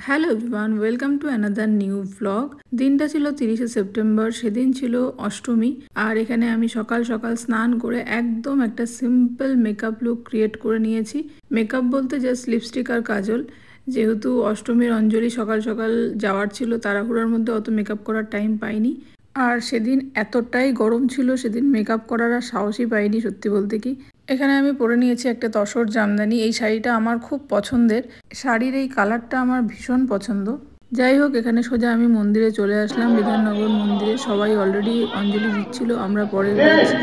Hello everyone, welcome to another new blog. দিনটা ছিল 30শে September. সেদিন ছিল অষ্টমী। আর এখানে আমি সকাল সকাল স্নান করে একদম একটা সিম্পল মেকআপ লুক ক্রিয়েট করে নিয়েছি। মেকআপ বলতে জাস্ট লিপস্টিক আর কাজল। যেহেতু অষ্টমীর অঞ্জলি সকাল সকাল যাওয়ার ছিল, তাড়াহুড়োর মধ্যে অত মেকআপ করার টাইম পাইনি। আর সেদিন এতটাই গরম ছিল, সেদিন মেকআপ করার আর সাহসই পাইনি সত্যি বলতে কি। এখানে আমি পরে নিয়েছি একটা তসর জামদানি। এই শাড়িটা আমার খুব পছন্দের। শাড়ির এই কালারটা আমার ভীষণ পছন্দ। যাই হোক, এখানে সোজা আমি মন্দিরে চলে আসলাম, বিধাননগর মন্দিরে। সবাই অলরেডি অঞ্জলি দিচ্ছিল, আমরা পরে রয়েছি।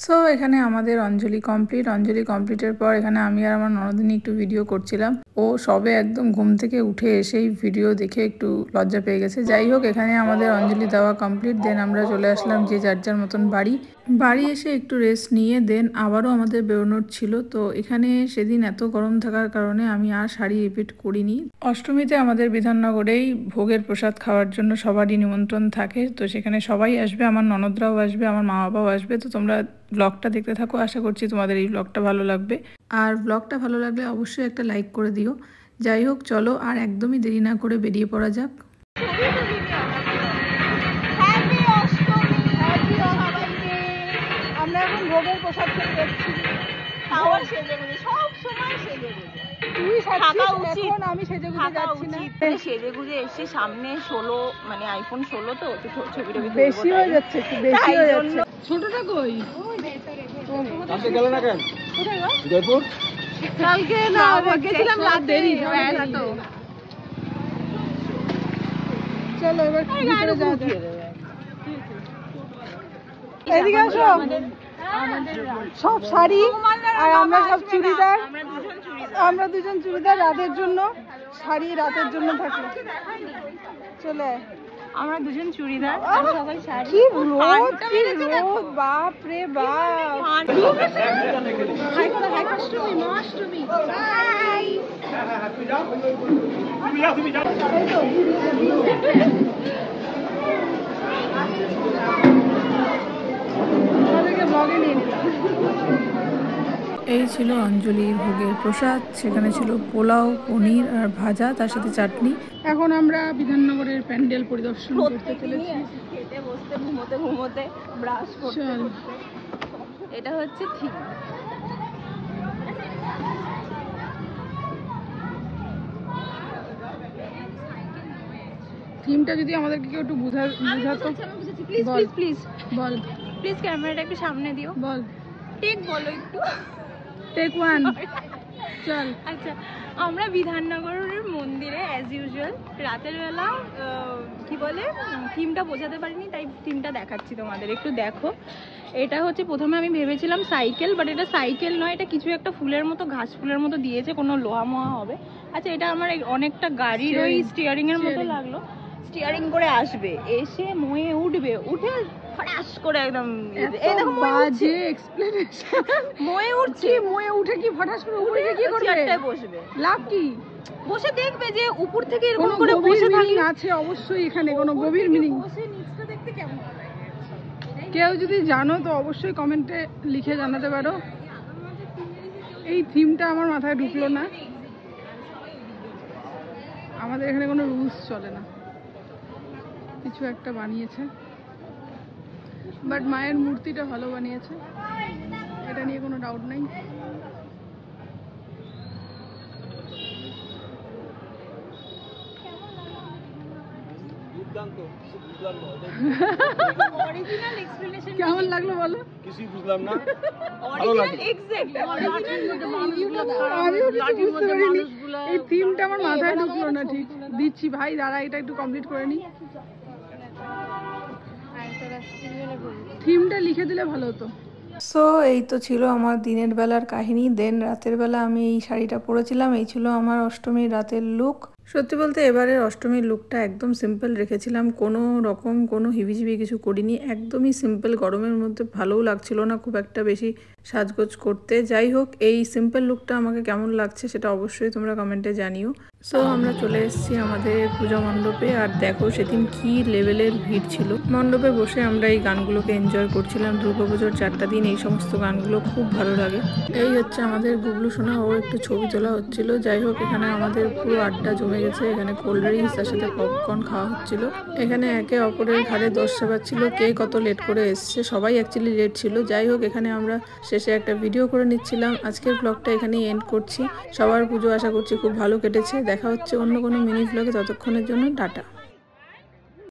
সো এখানে আমাদের অঞ্জলি কমপ্লিটের পর এখানে আমি আর আমার ননদিনী একটু ভিডিও করছিলাম। ও সবে একদম ঘুম থেকে উঠে এসেই ভিডিও দেখে একটু লজ্জা পেয়ে গেছে। যাই হোক, এখানে আমাদের অঞ্জলি দেওয়া কমপ্লিট। দেন আমরা চলে আসলাম যে যার যার মতন বাড়ি এসে একটু রেস্ট নিয়ে দেন আবারও আমাদের বেরোনোর ছিল। তো এখানে সেদিন এত গরম থাকার কারণে আমি আর শাড়ি রিপিট করিনি। অষ্টমীতে আমাদের বিধাননগরেই ভোগের প্রসাদ খাওয়ার জন্য সবারই নিমন্ত্রণ থাকে। তো সেখানে সবাই আসবে, আমার ননদরাও আসবে, আমার মা বাবাও আসবে। তো তোমরা ব্লগটা দেখতে থাকো, আশা করছি তোমাদের এই ব্লগটা ভালো লাগবে। আর ব্লগটা ভালো লাগলে অবশ্যই একটা লাইক করে দিও। যাই হোক, চলো আর একদমই দেরি না করে বেরিয়ে পড়া যাক। আমরা এখন ভোগের প্রসাদ খেতে যাচ্ছি। পাওয়ার সেজেগুজে সব সময় সেজেগুজে তুই থাকা উচিত, এখন আমি সেজেগুজে যাচ্ছি না। সেজেগুজে এসে সামনে 16 মানে আইফোন 16 তো ছবিটা বেশি হয়ে যাচ্ছে, একটু বেশি হয়ে যাচ্ছে। ছোটটা কই? কালকে গেল না কেন? কোথায় গো? জয়পুর। কালকে না গেছিলাম রাতে, তো চলো এবার ভিতরে যাওয়া যাক। এদিকে আসো। সব শাড়ি আর আমরা সব চুড়িদার। আমরা দুজন চুড়িদার রাতের জন্য, শাড়ি রাতের জন্য থাকি। চলে আমরা দুজন চুড়িদার, সবাই শাড়ি। কি রোদ, কি রোদ, বাপ রে বাপ। অষ্টমী মহাষ্টমী। এই ছিল অঞ্জলির ভোগের প্রসাদ। সেখানে ছিল পোলাও, পনির আর ভাজা, তার সাথে চাটনি। এখন আমরা বিধাননগরের প্যান্ডেল পরিদর্শন করতে চলেছি। খেতে বসতে ঘুমোতে ঘুমোতে ব্রাশ করতে। এটা হচ্ছে থিম। থিমটা যদি আমাদেরকে কেউ একটু বুঝাতো। প্লিজ প্লিজ প্লিজ বল। প্লিজ ক্যামেরাটা একটু সামনে দিও। বল, টেক বলো একটু। টেক 1 চল। আচ্ছা, আমরা বিধাননগরের মন্দিরে অ্যাজ ইউজুয়াল রাতের বেলা কি বলে থিমটা বোঝাতে পারিনি, তাই থিমটা দেখাচ্ছি তোমাদের, একটু দেখো। এটা হচ্ছে প্রথমে আমি ভেবেছিলাম সাইকেল, বাট এটা সাইকেল নয়, এটা কিছু একটা ফুলের মতো, ঘাস ফুলের মতো দিয়েছে, কোনো লোহা মোহা হবে। আচ্ছা, এটা আমার অনেকটা গাড়ির ওই স্টিয়ারিং এর মতো লাগলো। স্টিয়ারিং করে আসবে, এসে ময়ে উঠবে, উঠে ফটাস করে একদম এই দেখো বাজে এক্সপ্লেনেশন। ময়ে উঠছে, ময়ে উঠে কি ফটাস করে উপরে কি করবে? চেয়ারটায় বসবে, লাভ কি? বসে দেখবে যে উপর থেকে এরকম করে বসে থাকলে আছে অবশ্যই এখানে কোনো গভীর মিনিং। বসে নিচটা দেখতে কেমন লাগে? কেউ যদি জানো তো অবশ্যই কমেন্টে লিখে জানাতে পারো। এই থিমটা আমার মাথায় ঢুকলো না। আমাদের এখানে কোনো রুলস চলে না, কিছু একটা বানিয়েছে, বাট মায়ের মূর্তিটা ভালো বানিয়েছে, এটা নিয়ে কোনো ডাউট নাই। কেমন লাগলো বলো? কিছুই বুঝলাম না। এই থিমটা আমার মাথায় ঢুকলো না ঠিক। দিচ্ছি ভাই, দাঁড়া এটা একটু কমপ্লিট করে নি। থিমটা লিখে দিলে ভালো হতো। সো এই তো ছিল আমার দিনের বেলার কাহিনী। দেন রাতের বেলা আমি এই শাড়িটা পরেছিলাম। এই ছিল আমার অষ্টমীর রাতের লুক। সত্যি বলতে এবারের অষ্টমীর লুকটা একদম সিম্পল রেখেছিলাম, কোনো রকম কোনো হিবিজিবি কিছু করিনি, একদমই সিম্পল। গরমের মধ্যে ভালোও লাগছিল না খুব একটা বেশি সাজগোজ করতে। যাই হোক, এই সিম্পল লুকটা আমাকে কেমন লাগছে সেটা অবশ্যই তোমরা কমেন্টে জানিও। সো আমরা চলে এসেছি আমাদের পূজা মণ্ডপে, আর দেখো সেদিন কি লেভেলের ভিড় ছিল। মণ্ডপে বসে আমরা এই গানগুলোকে এনজয় করছিলাম। দুর্গাপুজোর 4টা দিন এই সমস্ত গানগুলো খুব ভালো লাগে। এই হচ্ছে আমাদের গুবলু সোনা, ওর একটু ছবি তোলা হচ্ছিল। যাই হোক, এখানে আমাদের পুরো আড্ডা জমে গেছে। এখানে কোল্ড ড্রিঙ্কস তার সাথে পপকর্ন খাওয়া হচ্ছিল। এখানে একে অপরের ঘাড়ে দোষ চাপাচ্ছিল কে কত লেট করে এসছে। সবাই অ্যাকচুয়ালি লেট ছিল। যাই হোক, এখানে আমরা শেষে একটা ভিডিও করে নিচ্ছিলাম। আজকের ব্লগটা এখানেই এন্ড করছি। সবার পুজো আশা করছি খুব ভালো কেটেছে। দেখা হচ্ছে অন্য কোনো মিনি ব্লগে, ততক্ষণের জন্য টাটা।